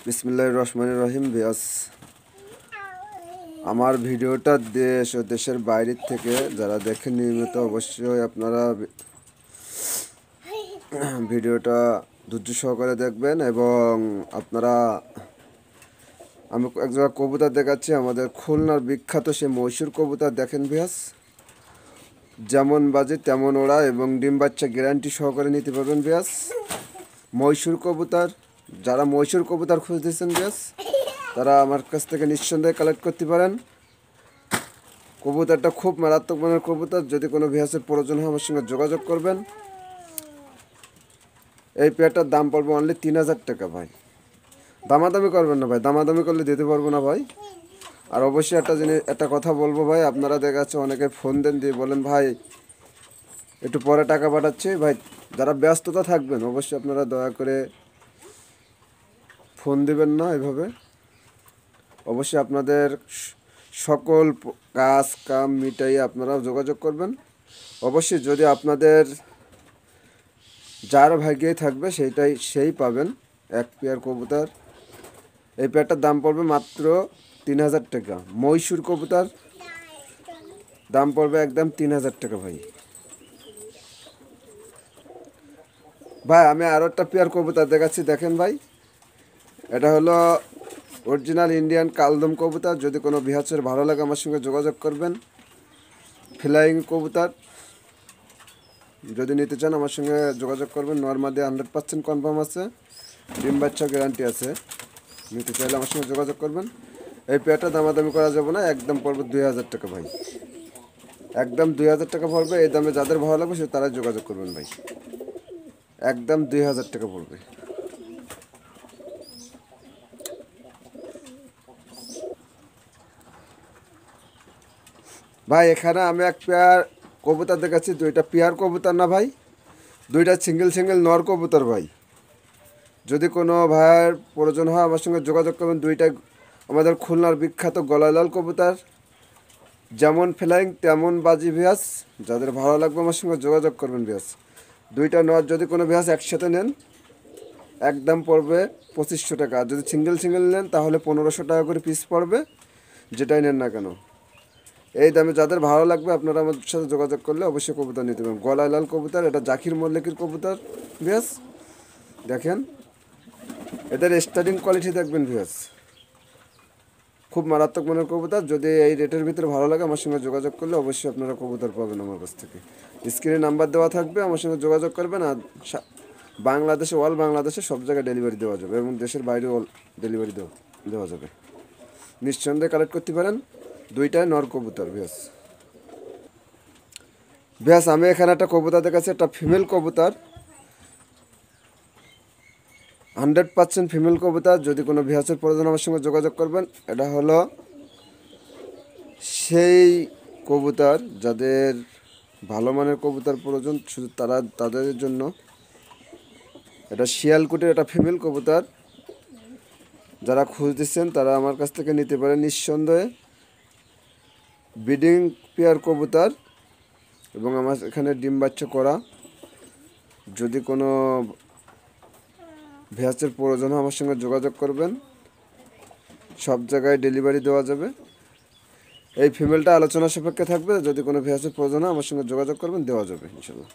বিসমিল্লাহির রহমানির রহিম। ভিউয়ার্স, আমার ভিডিওটা দেশ ও দেশের বাইরে থেকে যারা দেখেন নিয়মিত, অবশ্যই আপনারা ভিডিওটা ধৈর্য সহকারে দেখবেন। এবং আপনারা, আমি এক জায়গায় কবুতর দেখাচ্ছি, আমাদের খুলনার বিখ্যাত সে মহীশূর কবুতর। দেখেন ভিউয়ার্স, যেমন বাজে তেমন ওড়া এবং ডিম বাচ্চা গ্যারান্টি সহকারে নিতে পারবেন ভিউয়ার্স। মহীশূর কবুতর, যারা মহীশূর কবুতর খুঁজতেছেন ভিউয়ার্স, তারা আমার কাছ থেকে নিঃসন্দেহে কালেক্ট করতে পারেন। কবুতরটা খুব মারাত্মক মানের কবুতর। যদি কোনো ভিউয়ার্সের প্রয়োজন হয় আমার সঙ্গে যোগাযোগ করবেন। এই পেয়ারটার দাম পড়বে অনলি 3000 টাকা ভাই। দামাদামি করবেন না ভাই, দামাদামি করলে দিতে পারবো না ভাই। আর অবশ্যই একটা কথা বলবো ভাই, আপনারা দেখাচ্ছে অনেকে ফোন দেন দিয়ে বলেন ভাই একটু পরে টাকা পাঠাচ্ছি। ভাই, যারা ব্যস্ততা থাকবেন অবশ্যই আপনারা দয়া করে ফোন দিবেন না এভাবে। অবশ্যই আপনাদের সকল কাজ কাম মিটাই আপনারা যোগাযোগ করবেন। অবশ্যই যদি আপনাদের যার ভাগ্যেই থাকবে সেই পাবেন এক পেয়ার কবুতর। এই পেয়ারটার দাম পড়বে মাত্র 3000 টাকা। মহীশূর কবুতর, দাম পড়বে একদম 3000 টাকা ভাই। ভাই, আমি আরও একটা পেয়ার কবুতর দেখাচ্ছি, দেখেন ভাই। এটা হলো অরিজিনাল ইন্ডিয়ান কালদম কবুতর। যদি কোনো ভিউয়ার্সের ভালো লাগে আমার সঙ্গে যোগাযোগ করবেন। ফ্লাইং কবুতর যদি নিতে চান আমার সঙ্গে যোগাযোগ করবেন। নর্মাদি 100% কনফার্ম আছে, ডিম বাচ্চা গ্যারান্টি আছে। নিতে চাইলে আমার সঙ্গে যোগাযোগ করবেন। এই পেয়ারটা দামাদামি করা যাবে না, একদম পড়বে 2000 টাকা ভাই। একদম 2000 টাকা পড়বে। এই দামে যাদের ভালো লাগবে সে তারাই যোগাযোগ করবেন ভাই। একদম 2000 টাকা পড়বে। ভাই, এখানে আমি এক পেয়ার কবুতর দেখাচ্ছি। দুইটা পেয়ার কবুতর না ভাই, দুইটা সিঙ্গেল নর কবুতর ভাই। যদি কোনো ভাইয়ের প্রয়োজন হয় আমার সঙ্গে যোগাযোগ করবেন। দুইটা আমাদের খুলনার বিখ্যাত গলালাল কবুতর, যেমন ফ্লাইং তেমন বাজি ভিউয়ার্স। যাদের ভালো লাগবে আমার সঙ্গে যোগাযোগ করবেন ভিউয়ার্স। দুইটা নর যদি কোনো ভিউয়ার্স একসাথে নেন একদম পড়বে 2500 টাকা। আর যদি সিঙ্গেল নেন তাহলে 1500 টাকা করে পিস পড়বে, যেটাই নেন না কেন। এই দামে যাদের ভালো লাগবে আপনারা আমার সাথে যোগাযোগ করলে অবশ্যই কবুতর নিতে পারবেন। গলায় লাল কবুতর, এটা জাকির মল্লিকের কবুতর ভিউয়ার্স। দেখেন এদের স্টার্টিং কোয়ালিটি দেখবেন ভিউয়ার্স, খুব মারাত্মক মানের কবুতর। যদি এই রেটের ভিতরে ভালো লাগে আমার সঙ্গে যোগাযোগ করলে অবশ্যই আপনারা কবুতর পাবেন আমার কাছ থেকে। স্ক্রিনে নাম্বার দেওয়া থাকবে, আমার সঙ্গে যোগাযোগ করবেন। আর বাংলাদেশে, অল বাংলাদেশে সব জায়গায় ডেলিভারি দেওয়া যাবে এবং দেশের বাইরেও ডেলিভারি দেওয়া যাবে। নিঃসন্দেহে কালেক্ট করতে পারেন। দুইটাই নর কবুতর ভিউয়ার্স। আমি এখানে একটা কবুতর দেখাচ্ছি, একটা ফিমেল কবুতর, 100% ফিমেল কবুতর। যদি কোনো ভিউয়ার্সের প্রয়োজন আমার সঙ্গে যোগাযোগ করবেন। এটা হলো সেই কবুতর যাদের ভালো মানের কবুতর প্রয়োজন, শুধু তাদের জন্য। এটা শিয়ালকুটির একটা ফিমেল কবুতর। যারা খুঁজতেছেন তারা আমার কাছ থেকে নিতে পারেন নিঃসন্দেহে। ব্রিডিং পেয়ার কবুতর এবং আমার এখানে ডিম বাচ্চা করা। যদি কোনো ভিউয়ার্সের প্রয়োজন হয় আমার সঙ্গে যোগাযোগ করবেন। সব জায়গায় ডেলিভারি দেওয়া যাবে। এই ফিমেলটা আলোচনা সাপেক্ষে থাকবে। যদি কোনো ভিউয়ার্সের প্রয়োজন হয় আমার সঙ্গে যোগাযোগ করবেন, দেওয়া যাবে ইনশাল্লাহ।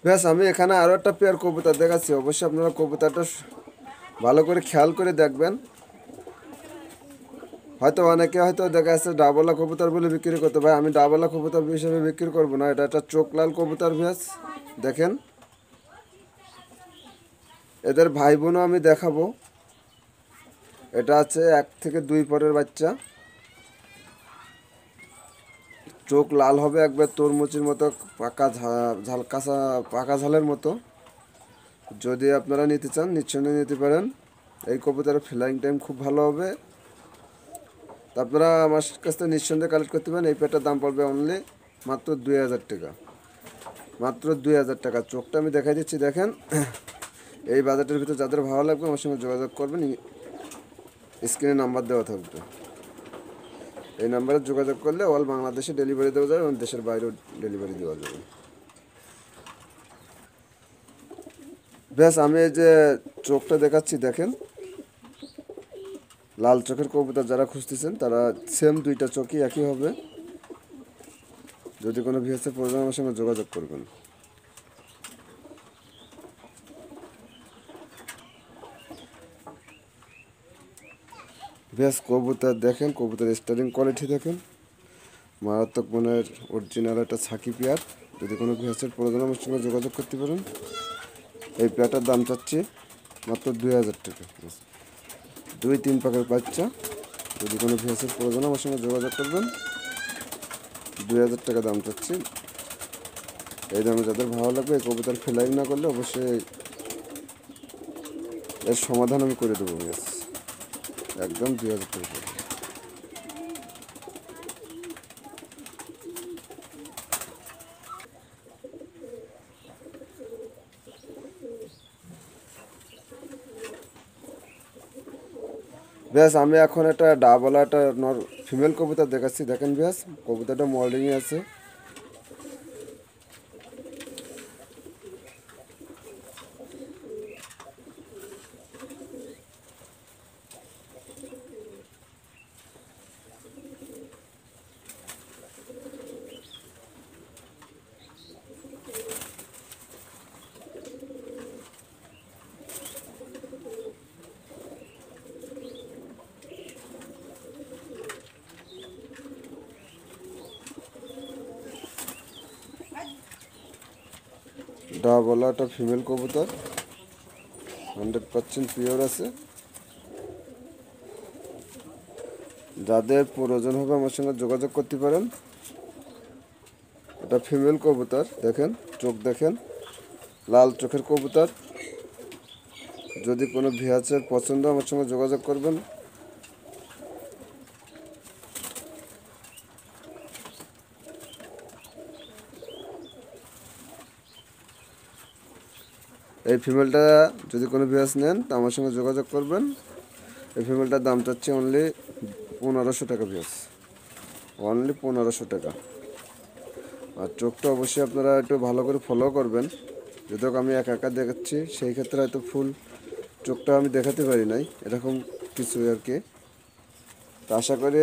ব্যাস, আমি এখানে আরও একটা পেয়ার কবুতর দেখাচ্ছি। অবশ্যই আপনারা কবুতরটা ভালো করে খেয়াল করে দেখবেন। হয়তো অনেকে হয়তো দেখা যাচ্ছে ডাবলা কবুতর বলে বিক্রি করতে। ভাই, আমি ডাবলা কবুতর হিসেবে বিক্রি করবো না। এটা একটা চোখ লাল কবুতর ভিউয়ার্স। দেখেন এদের ভাই বোনও আমি দেখাবো। এটা আছে 1 থেকে 2 পরের বাচ্চা। চোখ লাল হবে একবার তরমুজের মতো, পাকা ঝালের মতো। যদি আপনারা নিতে চান নিশ্চয়ই নিতে পারেন। এই কবুতরের ফ্লাইং টাইম খুব ভালো হবে। তো আপনারা আমার কাছ থেকে নিঃসন্দেহে কালেক্ট করতে পারেন। এই পেয়ারটার দাম পড়বে অনলি মাত্র 2000 টাকা। মাত্র 2000 টাকা। চোখটা আমি দেখাই দিচ্ছি, দেখেন। এই বাজেটের ভিতরে যাদের ভালো লাগবে আমার সঙ্গে যোগাযোগ করবেন। স্ক্রিনে নাম্বার দেওয়া থাকবে। এই নাম্বারে যোগাযোগ করলে অল বাংলাদেশে ডেলিভারি দেওয়া যাবে এবং দেশের বাইরেও ডেলিভারি দেওয়া যাবে। ব্যাস আমি এই যে চোখটা দেখাচ্ছি, দেখেন লাল চোখের কবুতর যারা খুঁজতেছেন তারা সেম দুইটা চোখই একই হবে। যদি কোনো ভিএসএ প্রয়োজন আমার সঙ্গে যোগাযোগ করবেন। ব্যাস কবুতর দেখেন, কবুতর স্টারিং কোয়ালিটি দেখেন, মারাত্মক মনের অরিজিনাল একটা ছাকি পেয়ার। যদি কোনো ভিএসএর প্রয়োজন আমার সঙ্গে যোগাযোগ করতে পারেন। এই পেয়ারটার দাম চাচ্ছি মাত্র 2000 টাকা। 2-3 পাকের বাচ্চা, যদি কোনো ভিএসএর প্রয়োজন আমার সঙ্গে যোগাযোগ করবেন। 2000 টাকা দাম চাচ্ছি। এই দামে যাদের ভালো লাগবে, এই কবুতর ফ্লাইং না করলে অবশ্যই এর সমাধান আমি করে দেবো। ব্যাস একদম 2000 টাকা। ব্যাস আমি এখন একটা ডাবলা একটা ফিমেল কবুতর দেখাচ্ছি, দেখেন ব্যাস কবুতরটা মল্ডিংয়ে আছে। ডাবলা একটা ফিমেল কবুতর 100% পিওর আছে। যাদের প্রয়োজন হবে আমার সঙ্গে যোগাযোগ করতে পারেন। এটা ফিমেল কবুতর, দেখেন চোখ দেখেন, লাল চোখের কবুতর। যদি কোনো ভিএসএর পছন্দ আমার সঙ্গে যোগাযোগ করবেন। এই ফিমেলটা যদি কোনো ভিএস নেন তা আমার সঙ্গে যোগাযোগ করবেন। এই ফিমেলটার দাম চাচ্ছে অনলি 1500 টাকা ভিএস, অনলি 1500 টাকা। আর চোখটা অবশ্যই আপনারা একটু ভালো করে ফলো করবেন। যদিও আমি একা একা দেখাচ্ছি, সেই ক্ষেত্রে হয়তো ফুল চোখটা আমি দেখাতে পারি নাই, এরকম কিছু আর কি। তো আশা করি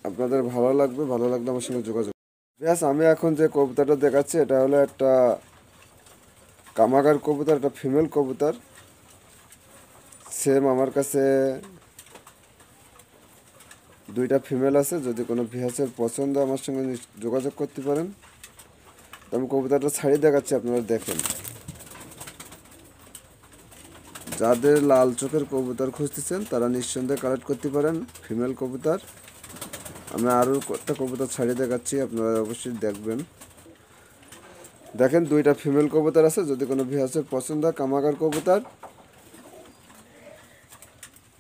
আপনাদের ভালো লাগবে, ভালো লাগলে আমার সঙ্গে যোগাযোগ। ব্যাস আমি এখন যে কবুতরটা দেখাচ্ছি এটা হলো একটা কামাগার কবুতর, একটা ফিমেল কবুতর। সেম আমার কাছে দুইটা ফিমেল আছে। যদি কোনো ভিএসএর পছন্দ আমার সঙ্গে যোগাযোগ করতে পারেন। তো আমি কবুতরটা ছাড়িয়ে দেখাচ্ছি, আপনারা দেখেন। যাদের লাল চোখের কবুতর খুঁজতেছেন তারা নিঃসন্দেহে কালেক্ট করতে পারেন ফিমেল কবুতর। আমি আরও একটা কবুতর ছাড়িয়ে দেখাচ্ছি, আপনারা অবশ্যই দেখবেন। দেখেন দুইটা ফিমেল কবুতর আছে। যদি কোনো ভিএসএর পছন্দ হয়, কামাগার কবুতর,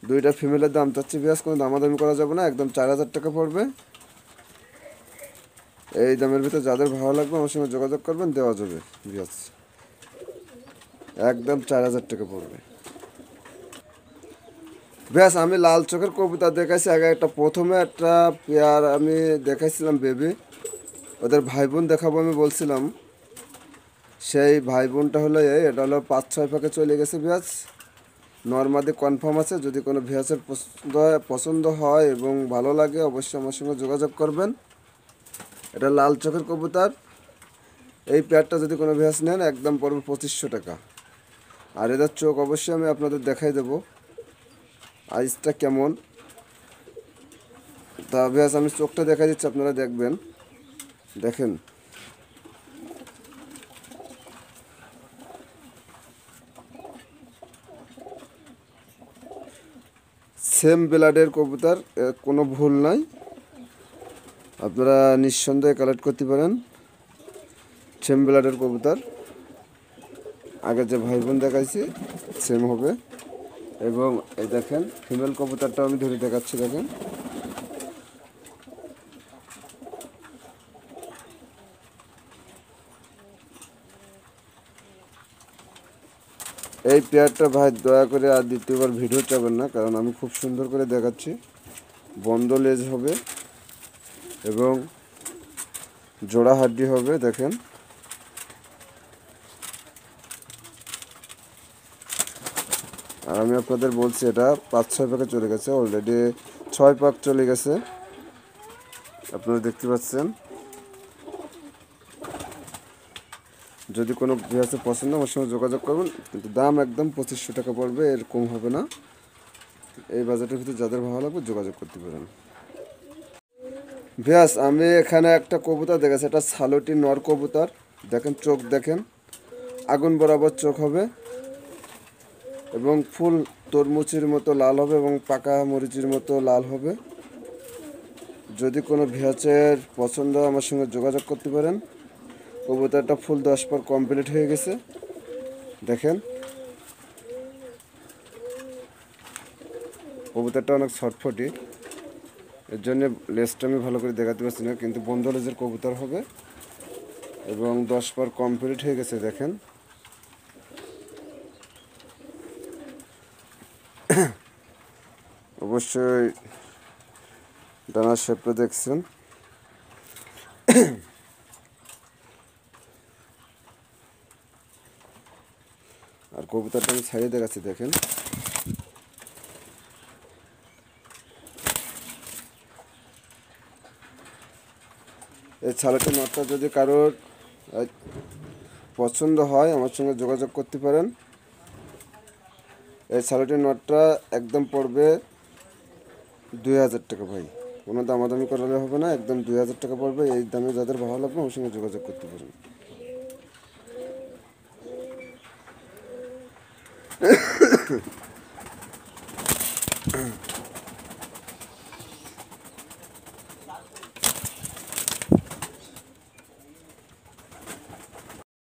দুইটা ফিমেলের দাম চাচ্ছি ভিএস, কোনো দামাদামি করা যাবে না, একদম 4000 টাকা পড়বে। এই দামের ভিতরে যাদের ভালো লাগবে আমার সঙ্গে যোগাযোগ করবেন, দেওয়া যাবে ভিএস, একদম 4000 টাকা পড়বে। ব্যাস আমি লাল চোখের কবুতর দেখাইছি আগে। একটা প্রথমে একটা পেয়ার আমি দেখাইছিলাম বেবি, ওদের ভাই বোন দেখাবো আমি বলছিলাম। সেই ভাই বোনটা হলো এটা হলো 5-6 পাকে চলে গেছে ব্যাস। নর্মাদি কনফার্ম আছে। যদি কোনো ভিএসের পছন্দ হয় এবং ভালো লাগে অবশ্যই আমার সঙ্গে যোগাযোগ করবেন। এটা লাল চোখের কবুতর। এই পেয়ারটা যদি কোনো ভিএস নেন একদম পড়বে 2500 টাকা। আর এদের চোখ অবশ্যই আমি আপনাদের দেখাই দেবো আইসটা কেমন। তা ভিএস আমি চোখটা দেখা দিচ্ছি, আপনারা দেখবেন, দেখেন। সেম ব্লাডের কবুতর, কোনো ভুল নাই, আপনারা নিঃসন্দেহে কালেক্ট করতে পারেন। সেম ব্লাডের কবুতর, আগে যে ভাই বোন দেখাইছি সেম হবে। এবং এই দেখেন ফিমেল কবুতরটা আমি ধরে দেখাচ্ছি, দেখেন এই পেয়ারটা ভাই দয়া করে আর দ্বিতীয়বার ভিডিও চাবেন না, কারণ আমি খুব সুন্দর করে দেখাচ্ছি। বন্ধ লেজ হবে, এবং জোড়া হাড্ডি হবে দেখেন। আর আমি আপনাদের বলছি এটা 5-6 পাকে চলে গেছে, অলরেডি 6 পাক চলে গেছে, আপনারা দেখতে পাচ্ছেন। যদি কোনো ভিউয়ার্সের পছন্দ আমার সঙ্গে যোগাযোগ করবেন, কিন্তু দাম একদম 2500 টাকা পড়বে, এর কম হবে না। এই বাজেটের ভিতরে যাদের ভালো লাগবে যোগাযোগ করতে পারেন। ভিউয়ার্স আমি এখানে একটা কবুতর দেখেছি, এটা সালোটি নর কবুতর। দেখেন চোখ দেখেন, আগুন বরাবর চোখ হবে এবং ফুল তরমুজের মতো লাল হবে এবং পাকা মরিচের মতো লাল হবে। যদি কোনো ভিউয়ার্সের পছন্দ আমার সঙ্গে যোগাযোগ করতে পারেন। কবুতরটা ফুল 10 পর কমপ্লিট হয়ে গেছে দেখেন। কবুতরটা অনেক ছটফটি, এর জন্য লেজটা আমি ভালো করে দেখাতে পারছি না, কিন্তু বন্ধ লেজের কবুতর হবে এবং 10 পর কমপ্লিট হয়ে গেছে দেখেন। অবশ্যই ডানার শেপটা দেখছেন। আর কবুতরটা আমি ছাড়িয়ে দেখাচ্ছি দেখেন। এই ছালাটি নটটা যদি কারোর পছন্দ হয় আমার সঙ্গে যোগাযোগ করতে পারেন। এই ছালাটির নটটা একদম পড়বে 2000 টাকা ভাই, কোনো দামাদামি করালে হবে না, একদম 2000 টাকা পড়বে। এই দামে যাদের ভালো লাগবে আমার সঙ্গে যোগাযোগ করতে পারেন।